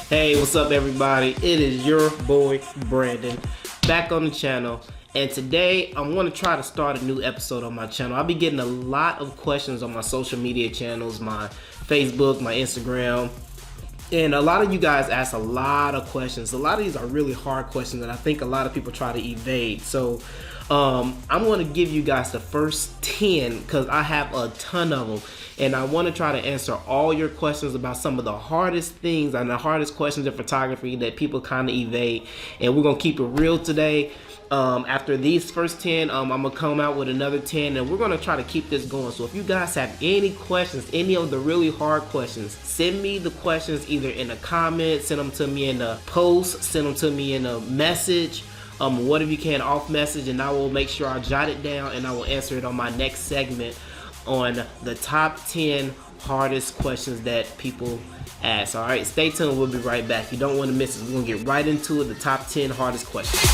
Hey, what's up everybody? It is your boy Brandon back on the channel, and today I want to try to start a new episode on my channel. I'll be getting a lot of questions on my social media channels, my Facebook, my Instagram, and a lot of you guys ask a lot of questions. A lot of these are really hard questions that I think a lot of people try to evade. So I'm going to give you guys the first 10 because I have a ton of them, and I want to try to answer all your questions about some of the hardest things and the hardest questions in photography that people kind of evade. And we're going to keep it real today. After these first 10, I'm gonna come out with another 10, and we're gonna try to keep this going. So if you guys have any questions, any of the really hard questions, send me the questions either in a comment, send them to me in a post, send them to me in a message, whatever you can, off message, and I will make sure I jot it down and I will answer it on my next segment on the top 10 hardest questions that people ask. All right, stay tuned. We'll be right back. You don't want to miss it. We're gonna get right into it. The top 10 hardest questions.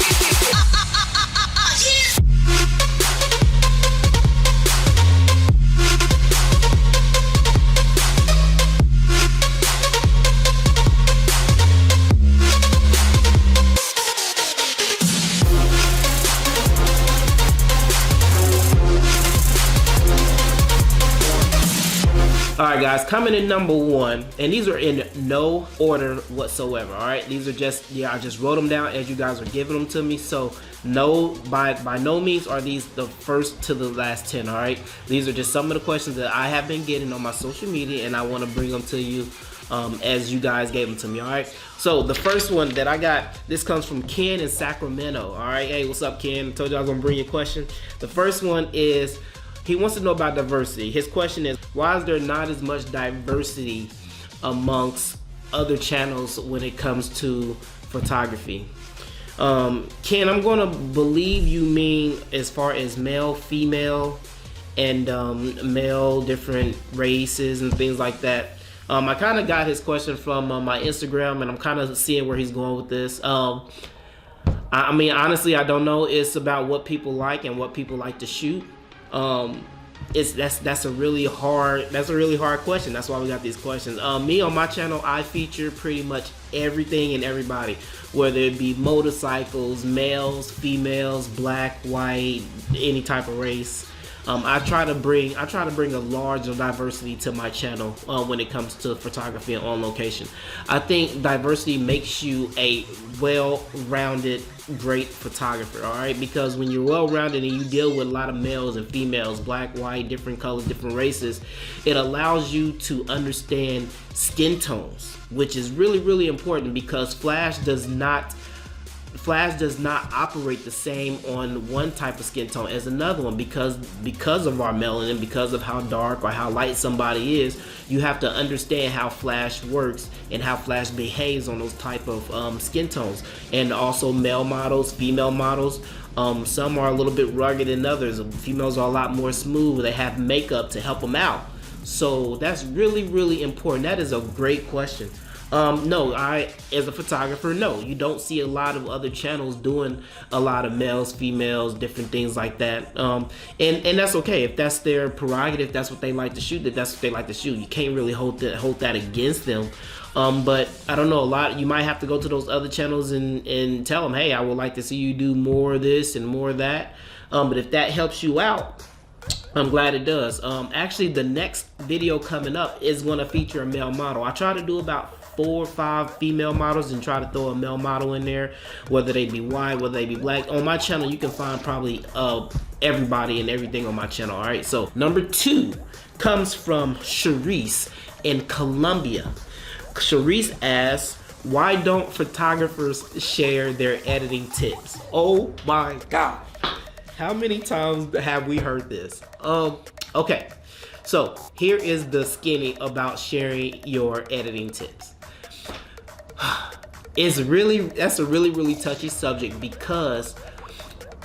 Alright guys, coming in number 1, and these are in no order whatsoever. Alright, these are just, I just wrote them down as you guys are giving them to me. So no, by no means are these the first to the last 10. Alright, these are just some of the questions that I have been getting on my social media, and I want to bring them to you as you guys gave them to me. Alright, so the first one that I got, this comes from Ken in Sacramento. Alright, hey, what's up Ken? I told you I was gonna bring you a question. The first one is, he wants to know about diversity. His question is, why is there not as much diversity amongst other channels when it comes to photography? Ken, I'm gonna believe you mean as far as male, female, and male, different races and things like that. I kind of got his question from my Instagram, and I'm kind of seeing where he's going with this. I mean, honestly, I don't know. It's about what people like and what people like to shoot. That's a really hard question. That's why we got these questions. Me on my channel, I feature pretty much everything and everybody, whether it be motorcycles, males, females, black, white, any type of race. I try to bring a larger diversity to my channel when it comes to photography and on location. I think diversity makes you a well-rounded, great photographer. All right, because when you're well-rounded and you deal with a lot of males and females, black, white, different colors, different races, it allows you to understand skin tones, which is really, really important, because flash does not operate the same on one type of skin tone as another one, because of our melanin, because of how dark or how light somebody is. You have to understand how flash works and how flash behaves on those type of skin tones. And also male models, female models, some are a little bit rugged than others. Females are a lot more smooth. They have makeup to help them out. So that's really, really important. That is a great question. No, as a photographer, no, you don't see a lot of other channels doing a lot of males, females, different things like that. And that's okay. If that's their prerogative, that's what they like to shoot, that's what they like to shoot. You can't really hold that against them. But I don't know, you might have to go to those other channels and tell them, hey, I would like to see you do more of this and more of that. But if that helps you out, I'm glad it does. Actually, the next video coming up is going to feature a male model. I try to do about 4 or 5 female models and try to throw a male model in there, whether they be white, whether they be black. On my channel, you can find probably everybody and everything on my channel. All right, so number 2 comes from Sharice in Colombia. Sharice asks, why don't photographers share their editing tips? Oh my God. How many times have we heard this? Okay, so here is the skinny about sharing your editing tips. That's a really touchy subject, because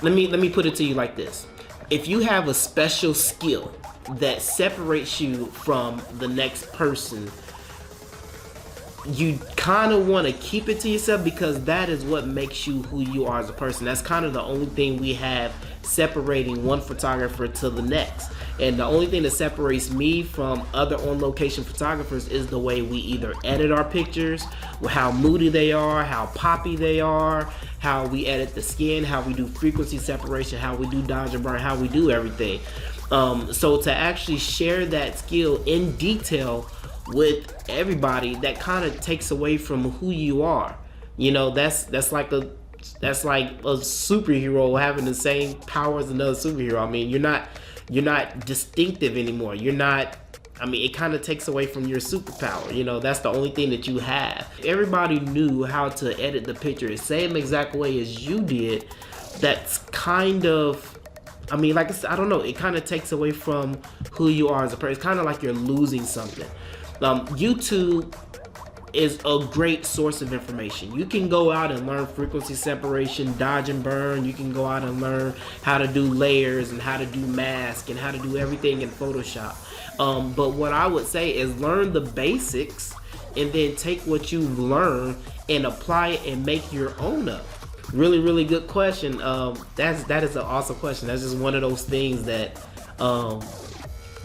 let me put it to you like this. If you have a special skill that separates you from the next person, you kind of want to keep it to yourself, because that is what makes you who you are as a person. That's kind of the only thing we have separating one photographer to the next. And the only thing that separates me from other on-location photographers is the way we either edit our pictures, how moody they are, how poppy they are, how we edit the skin, how we do frequency separation, how we do dodge and burn, how we do everything. So to actually share that skill in detail with everybody, that kind of takes away from who you are. You know, that's like a superhero having the same power as another superhero. I mean, you're not distinctive anymore. You're not. I mean, it kind of takes away from your superpower. You know, that's the only thing that you have. If everybody knew how to edit the picture the same exact way as you did, that's kind of, I mean, like I said, I don't know. It kind of takes away from who you are as a person. It's kind of like you're losing something. YouTube is a great source of information. You can go out and learn frequency separation, dodge and burn. You can go out and learn how to do layers and how to do mask and how to do everything in Photoshop. But what I would say is learn the basics and then take what you've learned and apply it and make your own up. Really, really good question. That is an awesome question. That's just one of those things that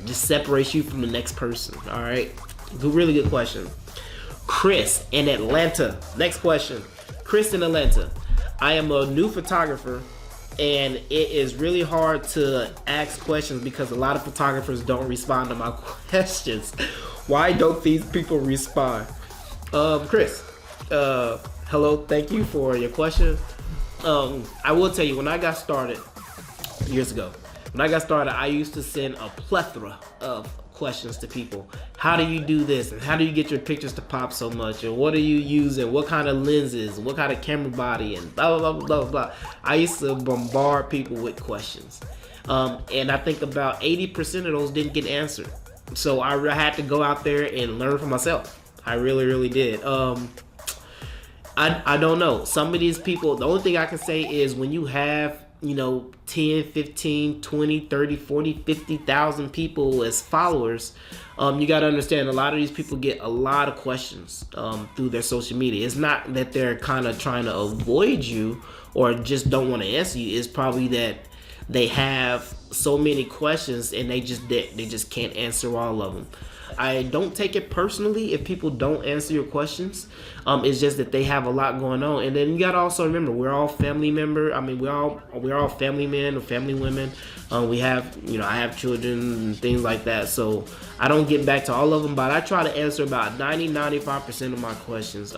just separates you from the next person. All right, really good question. Chris in Atlanta. Next question. Chris in Atlanta. I am a new photographer and it is really hard to ask questions because a lot of photographers don't respond to my questions. Why don't these people respond? Chris, hello, thank you for your question. I will tell you, when I got started years ago, I used to send a plethora of questions to people. How do you do this? And how do you get your pictures to pop so much? And what are you using? What kind of lenses? What kind of camera body? And blah, blah, blah, blah, blah. I used to bombard people with questions. And I think about 80% of those didn't get answered. So I had to go out there and learn for myself. I really, really did. I don't know. Some of these people, the only thing I can say is when you have, 10, 15, 20, 30, 40, 50,000 people as followers, you got to understand a lot of these people get a lot of questions through their social media. It's not that they're kind of trying to avoid you or just don't want to answer you. It's probably that they have so many questions and they just can't answer all of them. I don't take it personally if people don't answer your questions. It's just that they have a lot going on, and then you gotta also remember we're all family member. I mean, we're all family men or family women. We have, I have children and things like that. So I don't get back to all of them, but I try to answer about 95% of my questions.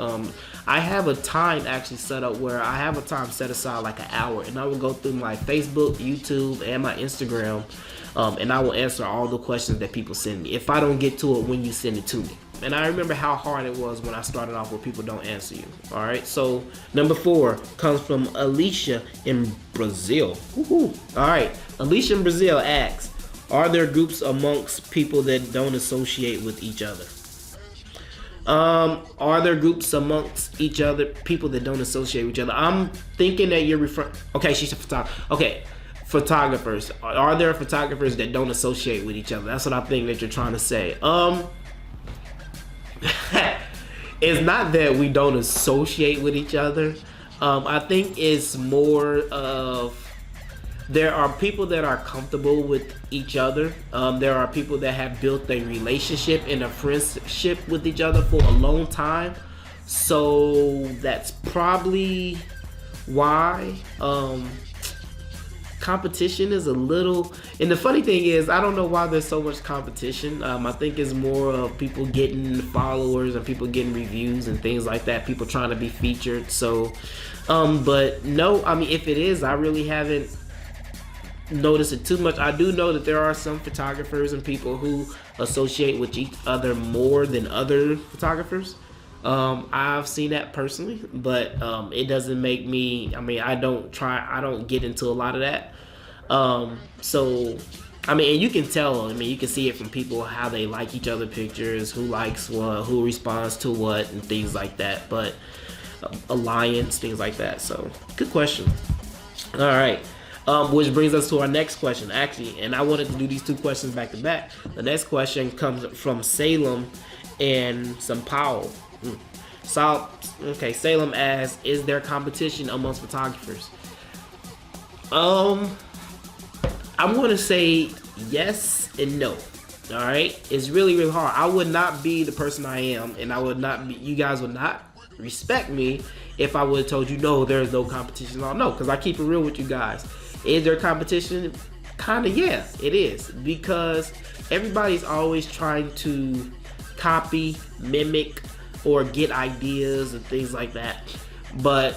I have a time actually set up where I have a time set aside like an hour, and I will go through my Facebook, YouTube, and my Instagram. And I will answer all the questions that people send me if I don't get to it when you send it to me. And I remember how hard it was when I started off where people don't answer you. All right, so number 4 comes from Alicia in Brazil. Woo-hoo. All right, Alicia in Brazil asks, are there groups amongst people that don't associate with each other? Are there groups amongst each other, people that don't associate with each other? I'm thinking that you're referring, okay, she's a photographer. Okay. Photographers. Are there photographers that don't associate with each other? That's what I think that you're trying to say. It's not that we don't associate with each other. I think it's more of there are people that are comfortable with each other. There are people that have built a relationship and a friendship with each other for a long time. So that's probably why. Competition is a little, and the funny thing is I don't know why there's so much competition. I think it's more of people getting followers and people getting reviews and things like that, people trying to be featured. So but no, I mean, if it is, I really haven't noticed it too much. I do know that there are some photographers and people who associate with each other more than other photographers. I've seen that personally, but it doesn't make me, I mean, I don't get into a lot of that. So I mean, and you can tell, I mean, you can see it from people how they like each other pictures, who likes what, who responds to what, and things like that. But alliance, things like that. So good question. All right. Which brings us to our next question, actually, and I wanted to do these 2 questions back to back. The next question comes from Salem and Sao Paulo. Salem asks, is there competition amongst photographers? I'm going to say yes and no. All right, it's really hard. I would not be the person I am, and I would not be. You guys would not respect me if I would have told you no, there's no competition. No, because I keep it real with you guys. Is there competition? Kinda, yeah, it is, because everybody's always trying to copy, mimic, or get ideas and things like that. But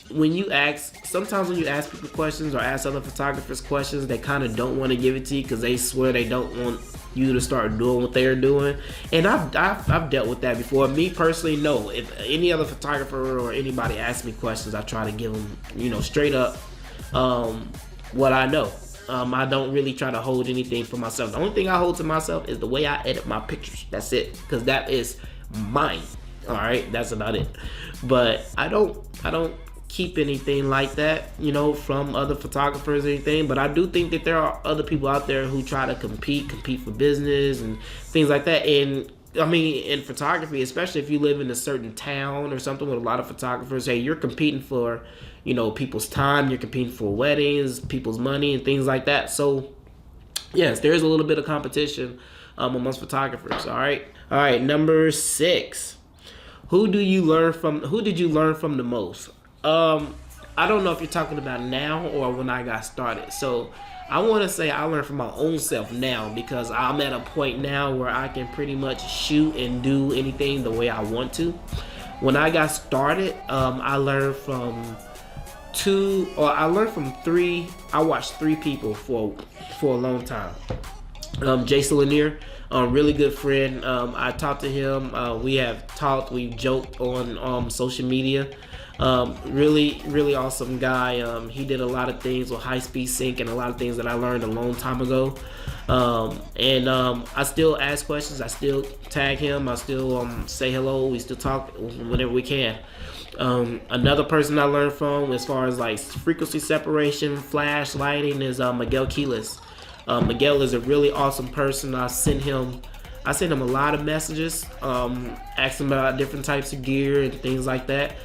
when you ask, sometimes when you ask people questions or ask other photographers questions, they kind of don't want to give it to you because they swear they don't want you to start doing what they're doing. And I've dealt with that before. Me personally, no. If any other photographer or anybody asks me questions, I try to give them, straight up what I know. I don't really try to hold anything for myself. The only thing I hold to myself is the way I edit my pictures. That's it, because that is mine. All right, that's about it. But I don't keep anything like that, from other photographers or anything. But I do think that there are other people out there who try to compete for business and things like that. And I mean, in photography, especially if you live in a certain town or something with a lot of photographers, hey, you're competing for, people's time, you're competing for weddings, people's money, and things like that. So, yes, there is a little bit of competition amongst photographers. All right. Number 6. Who did you learn from the most? I don't know if you're talking about now or when I got started. So I want to say I learned from my own self now, because I'm at a point now where I can pretty much shoot and do anything the way I want to. When I got started, I learned from 3. I watched 3 people for a long time. Jason Lanier, really good friend. I talked to him. We've joked on social media. Really awesome guy. He did a lot of things with high speed sync and a lot of things that I learned a long time ago. I still ask questions. I still tag him. I still say hello. We still talk whenever we can. Another person I learned from as far as like frequency separation, flash lighting, is Miguel Quiles. Miguel is a really awesome person. I sent him a lot of messages, asking about different types of gear and things like that.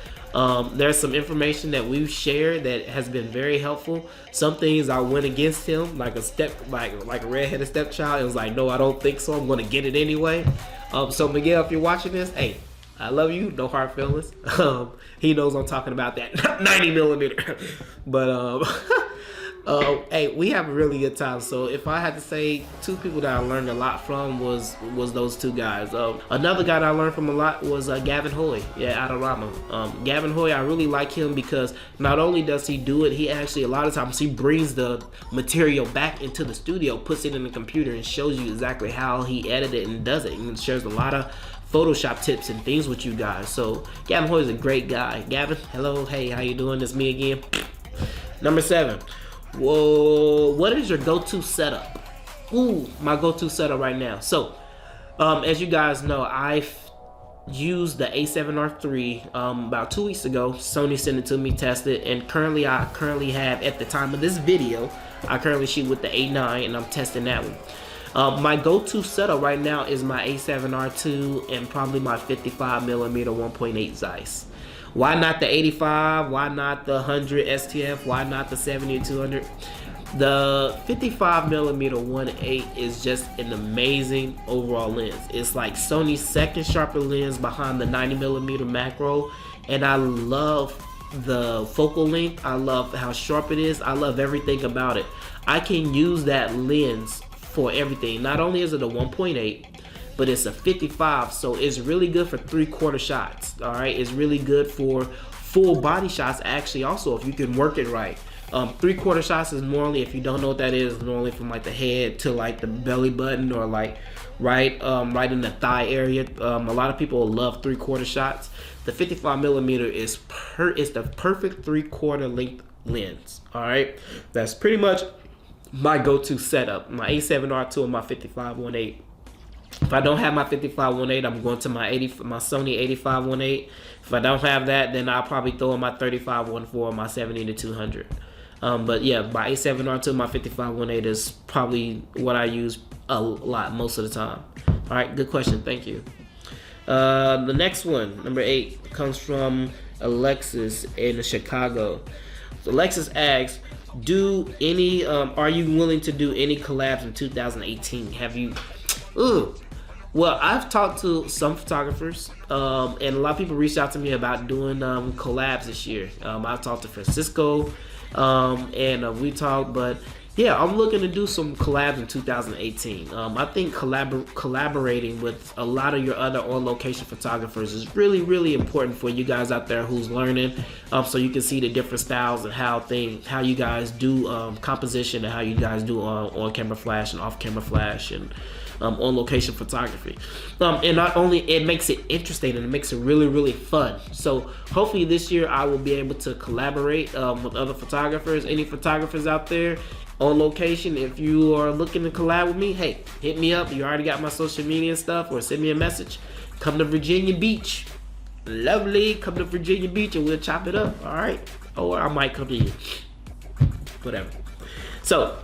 There's some information that we've shared that has been very helpful. Some things I went against him, like a redheaded stepchild. It was like, no, I don't think so. I'm gonna get it anyway. So Miguel, if you're watching this, hey, I love you. No hard feelings. He knows I'm talking about that 90 millimeter. But hey, we have a really good time. So if I had to say 2 people that I learned a lot from was those 2 guys. Another guy that I learned from a lot was Gavin Hoy, out of Rama. Gavin Hoy, I really like him because not only does he do it, he actually a lot of times he brings the material back into the studio, puts it in the computer, and shows you exactly how he edited and does it, and shares a lot of Photoshop tips and things with you guys. So Gavin Hoy is a great guy. Gavin, hello, hey, how you doing? It's me again. Number 7. Whoa, what is your go-to setup? Ooh, my go-to setup right now. So, as you guys know, I've used the A7R III about 2 weeks ago. Sony sent it to me, tested, and I currently have, at the time of this video, I currently shoot with the A9, and I'm testing that one. My go-to setup right now is my A7R II and probably my 55mm 1.8 Zeiss. Why not the 85? Why not the 100 STF? Why not the 70-200? The 55mm 1.8 is just an amazing overall lens. It's like Sony's second sharper lens behind the 90mm macro, and I love the focal length. I love how sharp it is. I love everything about it. I can use that lens for everything. Not only is it a 1.8, but it's a 55, so it's really good for 3/4 shots. All right, it's really good for full body shots actually, also, if you can work it right. 3/4 shots is normally, if you don't know what that is, normally from like the head to like the belly button, or like right in the thigh area. A lot of people love 3/4 shots. The 55mm is the perfect 3/4 length lens. All right, that's pretty much my go-to setup. My A7R II and my 55-1.8. If I don't have my 55-1.8, I'm going to my Sony 85-1.8. If I don't have that, then I'll probably throw in my 35-1.4, my 70-200. But yeah, my A7R II, my 55-1.8 is probably what I use a lot most of the time. All right, good question. Thank you. The next one, number 8, comes from Alexis in Chicago. So Alexis asks, Do any are you willing to do any collabs in 2018? Have you Ooh. Well, I've talked to some photographers, and a lot of people reached out to me about doing collabs this year. I've talked to Francisco, and we talked, but yeah, I'm looking to do some collabs in 2018. I think collaborating with a lot of your other on-location photographers is really, really important for you guys out there who's learning, so you can see the different styles and how you guys do composition and how you guys do on-camera flash and off-camera flash and on-location photography. And not only it makes it interesting and it makes it really, really fun. So hopefully this year I will be able to collaborate with other photographers. Any photographers out there on location, if you are looking to collab with me, hey, hit me up. You already got my social media and stuff, or send me a message. Come to Virginia Beach. Lovely. Come to Virginia Beach and we'll chop it up. All right. Or I might come to you. Whatever. So,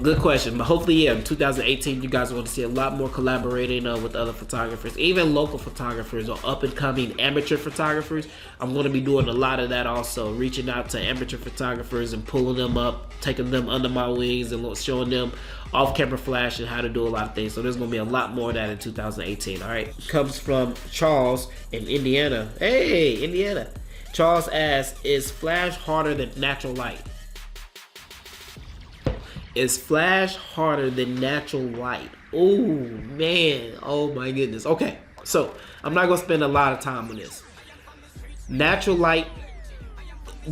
good question, but hopefully, yeah, in 2018, you guys are going to see a lot more collaborating with other photographers, even local photographers or up-and-coming amateur photographers. I'm going to be doing a lot of that also, reaching out to amateur photographers and pulling them up, taking them under my wings and showing them off-camera flash and how to do a lot of things. So there's going to be a lot more of that in 2018, all right? Comes from Charles in Indiana. Hey, Indiana. Charles asks, is flash harder than natural light? Is flash harder than natural light? Oh man, oh my goodness. Okay, so I'm not gonna spend a lot of time on this. Natural light,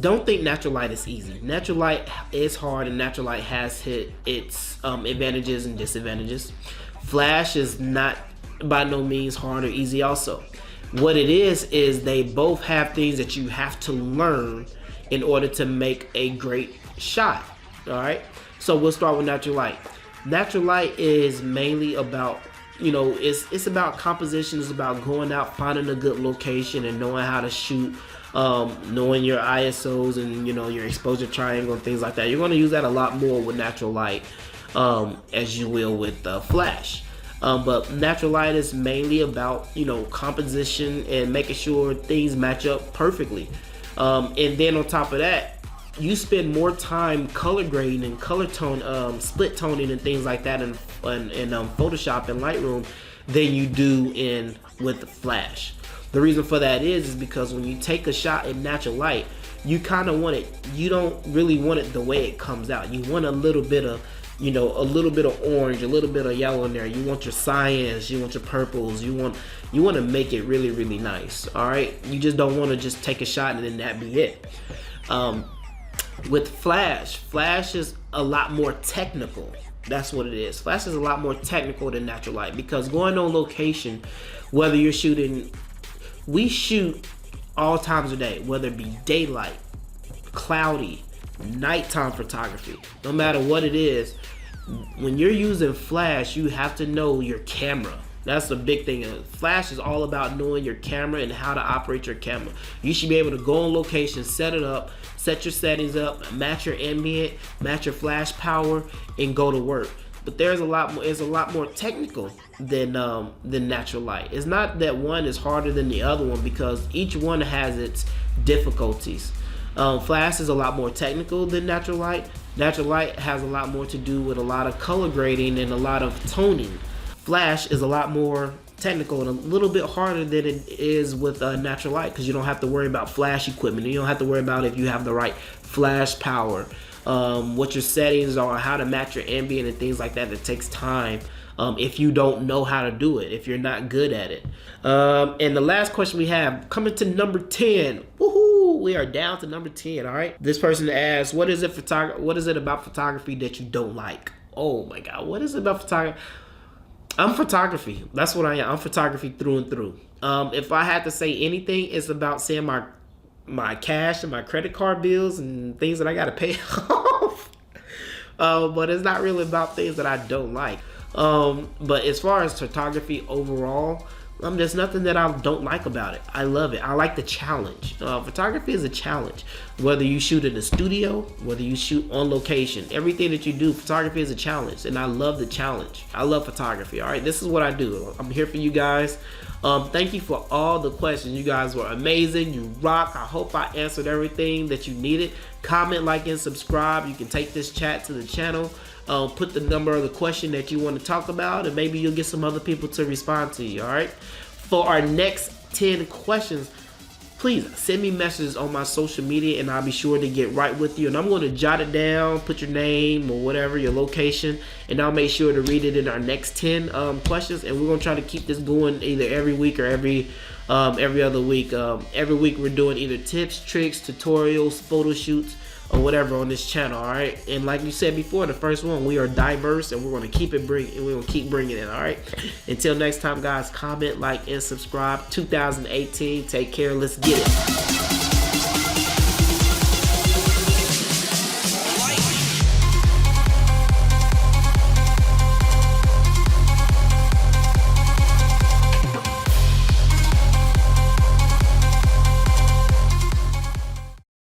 don't think natural light is easy. Natural light is hard, and natural light has hit its advantages and disadvantages. Flash is not by no means hard or easy also. What it is they both have things that you have to learn in order to make a great shot, all right? So we'll start with natural light. Natural light is mainly about, it's about composition. It's about going out, finding a good location, and knowing how to shoot, knowing your ISOs and your exposure triangle and things like that. You're going to use that a lot more with natural light, as you will with flash. But natural light is mainly about composition and making sure things match up perfectly. And then on top of that, you spend more time color grading and color tone, split toning and things like that in Photoshop and Lightroom than you do with the flash. The reason for that is because when you take a shot in natural light, you kind of want it. You don't really want it the way it comes out. You want a little bit of, a little bit of orange, a little bit of yellow in there. You want your cyans, you want your purples. You want to make it really, really nice. All right. You just don't want to just take a shot and then that be it. With flash is a lot more technical. That's what it is. Flash is a lot more technical than natural light, because going on location, whether you're shooting, we shoot all times of day, whether it be daylight, cloudy, nighttime photography, no matter what it is. When you're using flash, you have to know your camera. That's the big thing. Flash is all about knowing your camera and how to operate your camera. You should be able to go on location, set it up, set your settings up, match your ambient, match your flash power, and go to work. But there's a lot more. It's a lot more technical than natural light. It's not that one is harder than the other one, because each one has its difficulties. Flash is a lot more technical than natural light. Natural light has a lot more to do with a lot of color grading and a lot of toning. Flash is a lot more technical and a little bit harder than it is with natural light, because you don't have to worry about flash equipment. You don't have to worry about if you have the right flash power, what your settings are, how to match your ambient and things like that. That takes time if you don't know how to do it, if you're not good at it. And the last question we have, coming to number 10. Woohoo! We are down to number 10. All right. This person asks, what is it about photography that you don't like? Oh my God, what is it about photography? I'm photography. That's what I am. I'm photography through and through. If I had to say anything, it's about seeing my cash and my credit card bills and things that I got to pay off. But it's not really about things that I don't like. But as far as photography overall, there's nothing that I don't like about it. I love it. I like the challenge. Photography is a challenge. Whether you shoot in a studio, whether you shoot on location, everything that you do, photography is a challenge. And I love the challenge. I love photography. All right, this is what I do. I'm here for you guys. Thank you for all the questions. You guys were amazing. You rock. I hope I answered everything that you needed. Comment, like, and subscribe. You can take this chat to the channel. Put the number of the question that you want to talk about, and maybe you'll get some other people to respond to you. All right. For our next 10 questions, please send me messages on my social media, and I'll be sure to get right with you. And I'm going to jot it down, put your name or whatever, your location, and I'll make sure to read it in our next 10 questions. And we're going to try to keep this going either every week or every other week. Every week we're doing either tips, tricks, tutorials, photo shoots, or whatever on this channel. All right. And like you said before, the first one, we are diverse, and we're going to keep it bringing, and we're going to keep bringing it. All right. Until next time, guys, comment, like, and subscribe. 2018. Take care. Let's get it.